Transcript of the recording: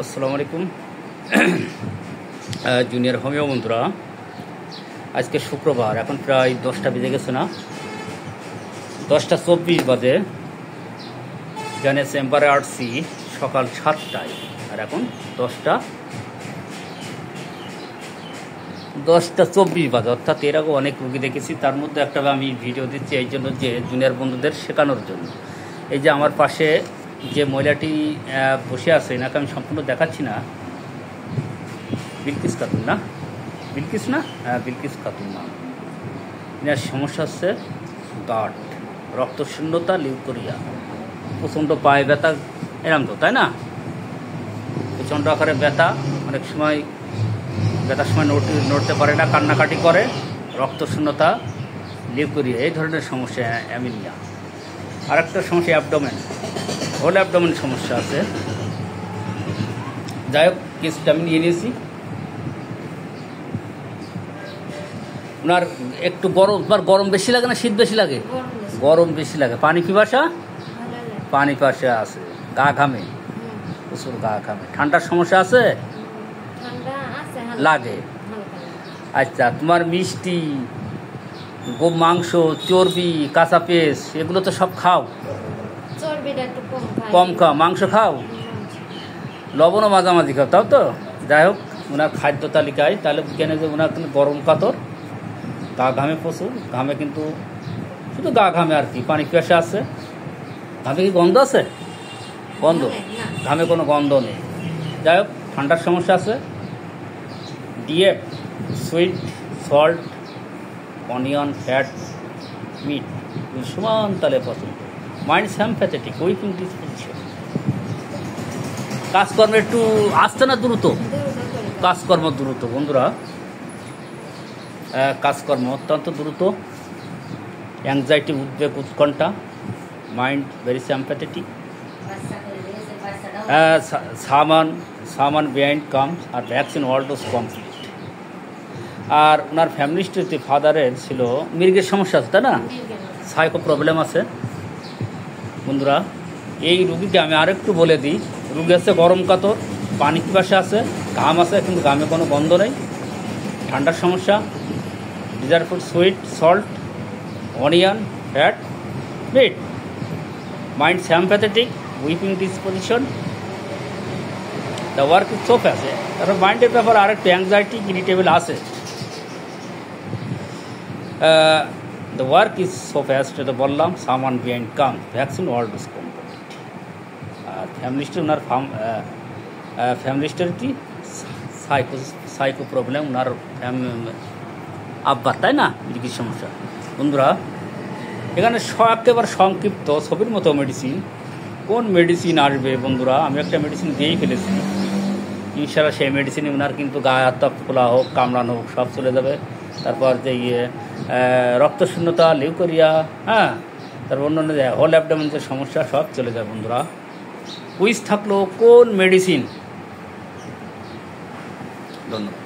আসসালামু আলাইকুম junior homeo বন্ধুরা, আজকে শুক্রবার, এখন প্রায় 10টা বেজে গেছে, না 10টা 24 বাজে। এখানে চেম্বারে আসছি সকাল 7টায়, আর এখন 10টা 24 বাজে, অর্থাৎ এর আগে অনেক রুগী দেখেছি। তার মধ্যে একটা আমি ভিডিও দিচ্ছি এই জন্য যে জুনিয়র বন্ধুদের শেখানোর জন্য। এই যে আমার পাশে যে মহিলাটি বসে আছে, এনাকে আমি সম্পূর্ণ দেখাচ্ছি না। বিলকিস খাতুন না? বিলকিস না? হ্যাঁ, বিলকিস খাতুন না। এনার সমস্যা হচ্ছে গাঁট, রক্তশূন্যতা, লিউকোরিয়া, প্রচণ্ড পায়ে ব্যথা, এরকম তো, তাই না? প্রচণ্ড আকারে ব্যথা, অনেক সময় ব্যথার সময় নড়তে পারে না, কান্নাকাটি করে, রক্তশূন্যতা, লিউকোরিয়া, এই ধরনের সমস্যা, অ্যামিনিয়া। আর একটা সমস্যা অ্যাবডোমেন, হোল অ্যাবডোমেন সমস্যা আছে। যাই হোক, কেসটা আমি নিয়ে নিয়েছি। ওনার একটু গরম বেশি লাগে না শীত বেশি লাগে? গরম বেশি লাগে। পানি পিপাসা? পানি পিপাসা আছে। গা ঘামে, প্রচুর গা ঘামে। ঠান্ডার সমস্যা আছে? লাগে। আচ্ছা, তোমার মিষ্টি, মাংস, চর্বি, কাঁচা পেঁয়াজ, এগুলো তো সব খাও? কম খাও। মাংস খাও? লবণও মাঝামাঝি খাও, তাও তো? যাই হোক, ওনার খাদ্য তালিকায় তাহলে বিজ্ঞানে যে ওনার কিন্তু গরম কাতর, গা ঘামে প্রচুর, ঘামে কিন্তু শুধু গা ঘামে আর কি। পানি পিপাসা আছে। ঘামে কি গন্ধ আছে? গন্ধ? ঘামে কোনো গন্ধ নেই। যাই হোক, ঠান্ডার সমস্যা আছে। ডিএফ, sweet, salt, onion, fat, meat সমান তালে পছন্দ। মাইন্ড স্যাম্প্যাথেটিক, উইকিং ডিসপোজিশন। কাজকর্ম একটু আসছে না দ্রুত? কাজকর্ম দ্রুত বন্ধুরা, কাজকর্ম অত্যন্ত দ্রুত। অ্যাংজাইটি, উদ্বেগ, উৎকণ্ঠা। Mind very sympathetic. Someone behind comes, আর ভ্যাকসিন ওয়ার্ল্ড ওয়াজ কমপ্লিট। আর ওনার ফ্যামিলি হিস্ট্রিতে ফাদারের ছিল মৃগের সমস্যা আছে, তাই না? সাইকো প্রবলেম আছে বন্ধুরা। এই রুগীকে আমি আরেকটু বলে দিই। রুগী আছে গরম কাতর, পানি পিপাসা আছে, ঘাম আছে কিন্তু ঘামে কোনো গন্ধ নেই, ঠান্ডার সমস্যা। Desire food, sweet, salt, onion, fat, meat. Mind sympathetic, উইকিং disposition. The work is so fast. তারপর মাইন্ডের ব্যাপারে আরেকটু অ্যাংজাইটি, ইরিটেবল আছে। The work is so fast, এটা বললাম। Someone behind come, vaccine world is complete. আর ফ্যামিলি হিস্ট্রি, ওনার ফ্যামিলি হিস্ট্রি কি সাইকো প্রবলেম, ওনার আব্বার, তাই না? লিখির সমস্যা বন্ধুরা। এখানে একেবারে সংক্ষিপ্ত ছবির মতো মেডিসিন। কোন মেডিসিন আসবে বন্ধুরা? আমি একটা মেডিসিন দিয়েই ফেলেছি। ইনশাআল্লাহ সেই মেডিসিনে ওনার কিন্তু গায়ে হাত খোলা হোক, কামড়ানো হোক, সব চলে যাবে। তারপর যে রক্তশূন্যতা, লিউকোরিয়া, হ্যাঁ, তারপর অন্যান্য হোল অ্যাবডোমেন যে সমস্যা, সব চলে যায় বন্ধুরা। কুইজ থাকলো কোন মেডিসিন? ধন্যবাদ।